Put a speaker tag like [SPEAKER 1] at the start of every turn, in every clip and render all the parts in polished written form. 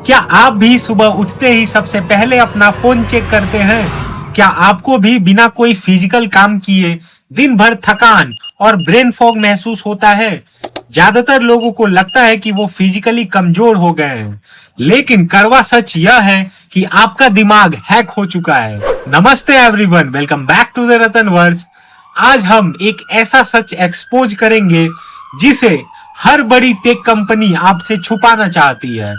[SPEAKER 1] क्या आप भी सुबह उठते ही सबसे पहले अपना फोन चेक करते हैं? क्या आपको भी बिना कोई फिजिकल काम किए दिन भर थकान और ब्रेन फॉग महसूस होता है? ज्यादातर लोगों को लगता है कि वो फिजिकली कमजोर हो गए हैं, लेकिन कड़वा सच यह है कि आपका दिमाग हैक हो चुका है। नमस्ते everyone, welcome back to the Ratan words. आज हम एक ऐसा सच एक्सपोज करेंगे जिसे हर बड़ी टेक कंपनी आपसे छुपाना चाहती है।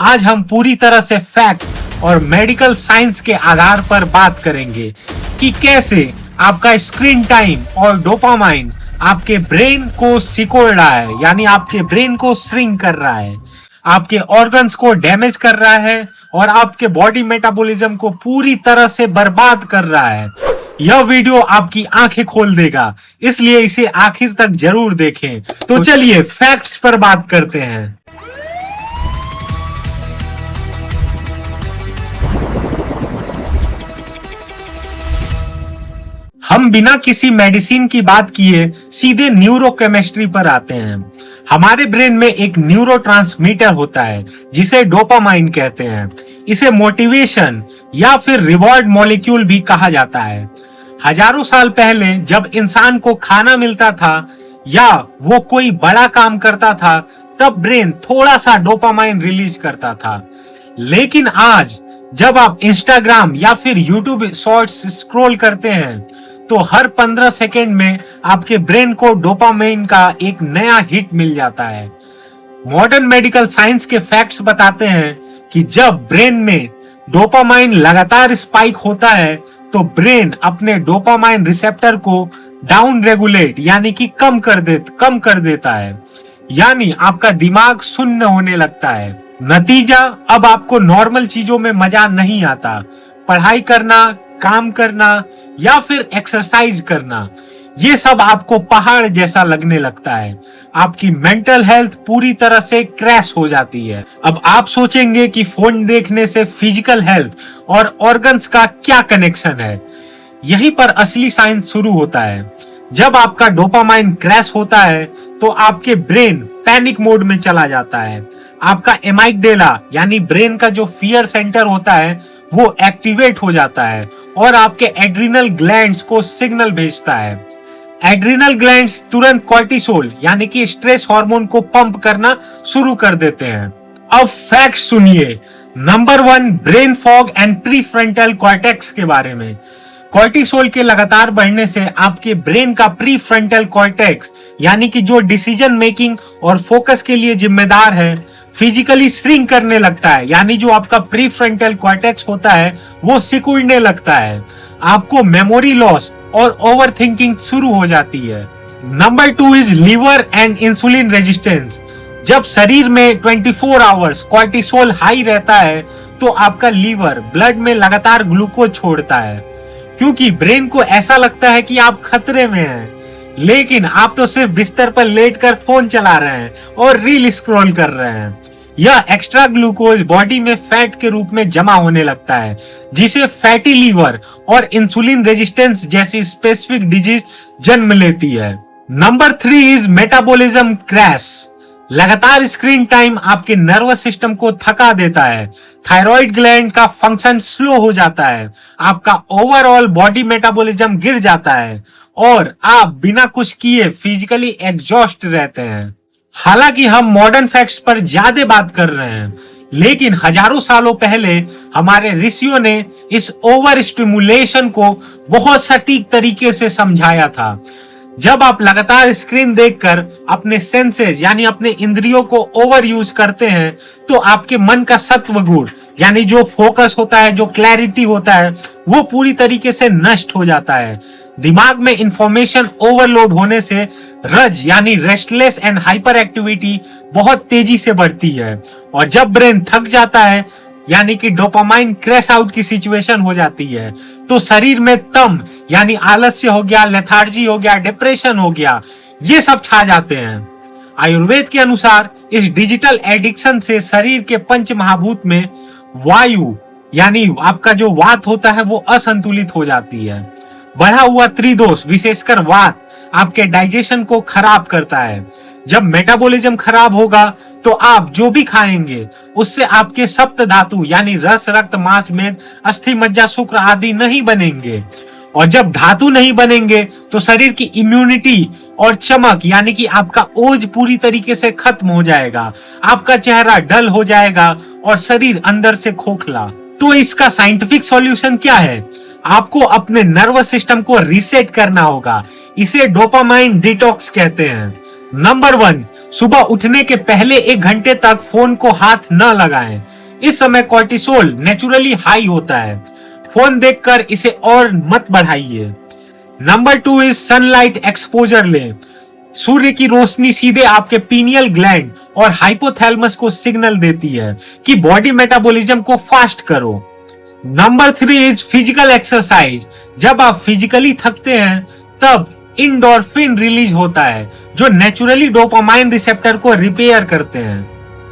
[SPEAKER 1] आज हम पूरी तरह से फैक्ट और मेडिकल साइंस के आधार पर बात करेंगे कि कैसे आपका स्क्रीन टाइम और डोपामाइन आपके ब्रेन को सिकोड़ रहा है, यानी आपके ब्रेन को श्रिंक कर रहा है, आपके ऑर्गन्स को डैमेज कर रहा है और आपके बॉडी मेटाबॉलिज्म को पूरी तरह से बर्बाद कर रहा है। यह वीडियो आपकी आंखें खोल देगा, इसलिए इसे आखिर तक जरूर देखें। तो चलिए फैक्ट्स पर बात करते हैं। हम बिना किसी मेडिसिन की बात किए सीधे न्यूरोकेमिस्ट्री पर आते हैं। हमारे ब्रेन में एक न्यूरोट्रांसमीटर होता है जिसे डोपामाइन कहते हैं। इसे मोटिवेशन या फिर रिवॉर्ड मॉलिक्यूल भी कहा जाता है। हजारों साल पहले जब इंसान को खाना मिलता था या वो कोई बड़ा काम करता था, तब ब्रेन थोड़ा सा डोपामाइन रिलीज करता था। लेकिन आज जब आप इंस्टाग्राम या फिर यूट्यूब शॉर्ट्स स्क्रॉल करते हैं तो हर 15 सेकेंड में आपके ब्रेन को डोपामाइन का एक नया हिट मिल जाता है। मॉडर्न मेडिकल साइंस के फैक्ट्स बताते हैं कि जब ब्रेन में डोपामाइन लगातार स्पाइक होता है तो ब्रेन अपने डोपामाइन रिसेप्टर को डाउन रेगुलेट यानी कि कम कर देता है, यानी आपका दिमाग सुन्न होने लगता है। नतीजा, अब आपको नॉर्मल चीजों में मजा नहीं आता। पढ़ाई करना, काम करना या फिर एक्सरसाइज करना, ये सब आपको पहाड़ जैसा लगने लगता है। आपकी मेंटल हेल्थ पूरी तरह से क्रैश हो जाती है। अब आप सोचेंगे कि फोन देखने से फिजिकल हेल्थ और ऑर्गन्स का क्या कनेक्शन है? यहीं पर असली साइंस शुरू होता है। जब आपका डोपामाइन क्रैश होता है तो आपके ब्रेन पैनिक मोड में चला जाता है। आपका एमाइगडाला यानी ब्रेन का जो फियर सेंटर होता है वो एक्टिवेट हो जाता है और आपके एड्रिनल ग्लैंड्स को सिग्नल भेजता है। एड्रिनल ग्लैंड्स तुरंत कॉर्टिसोल यानी कि स्ट्रेस हार्मोन को पंप करना शुरू कर देते हैं। अब फैक्ट सुनिए। Number 1, brain fog and prefrontal cortex के बारे में। कॉर्टिसोल के लगातार बढ़ने से आपके ब्रेन का प्रीफ्रंटल कॉर्टेक्स यानी कि जो डिसीजन मेकिंग और फोकस के लिए जिम्मेदार है, फिजिकली श्रिंक करने लगता है, यानी जो आपका प्रीफ्रंटल कॉर्टेक्स होता है वो सिकुड़ने लगता है। आपको मेमोरी लॉस और ओवर थिंकिंग शुरू हो जाती है। Number 2 is liver and insulin resistance. जब शरीर में 24 आवर्स कॉर्टिसोल हाई रहता है तो आपका लीवर ब्लड में लगातार ग्लूकोज छोड़ता है, क्योंकि ब्रेन को ऐसा लगता है कि आप खतरे में हैं। लेकिन आप तो सिर्फ बिस्तर पर लेटकर फोन चला रहे हैं और रील स्क्रॉल कर रहे हैं। यह एक्स्ट्रा ग्लूकोज बॉडी में फैट के रूप में जमा होने लगता है, जिसे फैटी लीवर और इंसुलिन रेजिस्टेंस जैसी स्पेसिफिक डिजीज जन्म लेती है। Number 3 is metabolism crash. लगातार स्क्रीन टाइम आपके नर्वस सिस्टम को थका देता है। थायराइड ग्लैंड का फंक्शन स्लो हो जाता है, आपका ओवरऑल बॉडी मेटाबॉलिज्म गिर जाता है और आप बिना कुछ किए फिजिकली एग्जॉस्ट रहते हैं। हालांकि हम मॉडर्न फैक्ट्स पर ज्यादा बात कर रहे हैं, लेकिन हजारों सालों पहले हमारे ऋषियों ने इस ओवर स्टिमुलेशन को बहुत सटीक तरीके से समझाया था। जब आप लगातार स्क्रीन देखकर अपने सेंसेस यानी अपने इंद्रियों को ओवर यूज करते हैं तो आपके मन का सत्व गुण यानी जो फोकस होता है, जो क्लैरिटी होता है, वो पूरी तरीके से नष्ट हो जाता है। दिमाग में इंफॉर्मेशन ओवरलोड होने से रज यानी रेस्टलेस एंड हाइपर एक्टिविटी बहुत तेजी से बढ़ती है और जब ब्रेन थक जाता है यानी कि डोपामाइन क्रैश आउट की सिचुएशन हो जाती है तो शरीर में तम यानी आलस्य हो गया, लेथार्जी हो गया, डिप्रेशन हो गया, ये सब छा जाते हैं। आयुर्वेद के अनुसार इस डिजिटल एडिक्शन से शरीर के पंच महाभूत में वायु यानी आपका जो वात होता है वो असंतुलित हो जाती है। बढ़ा हुआ त्रिदोष विशेषकर वात आपके डाइजेशन को खराब करता है। जब मेटाबॉलिज्म खराब होगा तो आप जो भी खाएंगे उससे आपके सप्त धातु यानी रस, रक्त, मांस, मेद, अस्थि, मज्जा, शुक्र आदि नहीं बनेंगे। और जब धातु नहीं बनेंगे तो शरीर की इम्यूनिटी और चमक यानी कि आपका ओज पूरी तरीके से खत्म हो जाएगा, आपका चेहरा डल हो जाएगा और शरीर अंदर से खोखला। तो इसका साइंटिफिक सॉल्यूशन क्या है? आपको अपने नर्वस सिस्टम को रीसेट करना होगा। इसे डोपामाइन डिटॉक्स कहते हैं। नंबर 1, सुबह उठने के पहले 1 घंटे तक फोन को हाथ न लगाएं। इस समय कॉर्टिसोल नेचुरली हाई होता है। फोन देखकर इसे और मत बढ़ाइए। नंबर 2 इज सनलाइट एक्सपोजर लें। सूर्य की रोशनी सीधे आपके पीनियल ग्लैंड और हाइपोथैलेमस को सिग्नल देती है कि बॉडी मेटाबॉलिज्म को फास्ट करो। Number 3 is physical exercise. जब आप फिजिकली थकते हैं तब इंडोर्फिन रिलीज होता है जो नेचुरली डोपामाइन रिसेप्टर को रिपेयर करते हैं।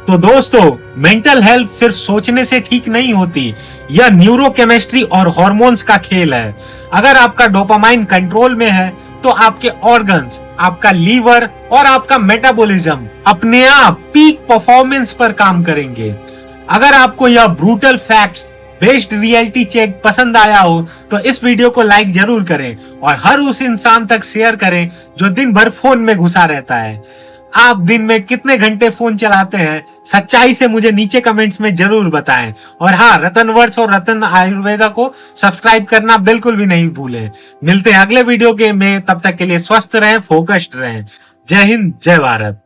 [SPEAKER 1] तो दोस्तों, मेंटल हेल्थ सिर्फ सोचने से ठीक नहीं होती, यह न्यूरोकेमिस्ट्री और हार्मोन्स का खेल है। अगर आपका डोपामाइन कंट्रोल में है तो आपके ऑर्गन्स, आपका लीवर और आपका मेटाबॉलिज्म अपने आप पीक परफॉर्मेंस पर काम करेंगे। अगर आपको यह brutal facts based reality check पसंद आया हो तो इस वीडियो को लाइक जरूर करें और हर उस इंसान तक शेयर करें जो दिन भर फोन में घुसा रहता है। आप दिन में कितने घंटे फोन चलाते हैं? सच्चाई से मुझे नीचे कमेंट्स में जरूर बताएं। और हाँ, रतन वर्ड्स और रतन आयुर्वेदा को सब्सक्राइब करना बिल्कुल भी नहीं भूलें। मिलते हैं अगले वीडियो के में, तब तक के लिए स्वस्थ रहें, फोकस्ड रहें। जय हिंद, जय भारत।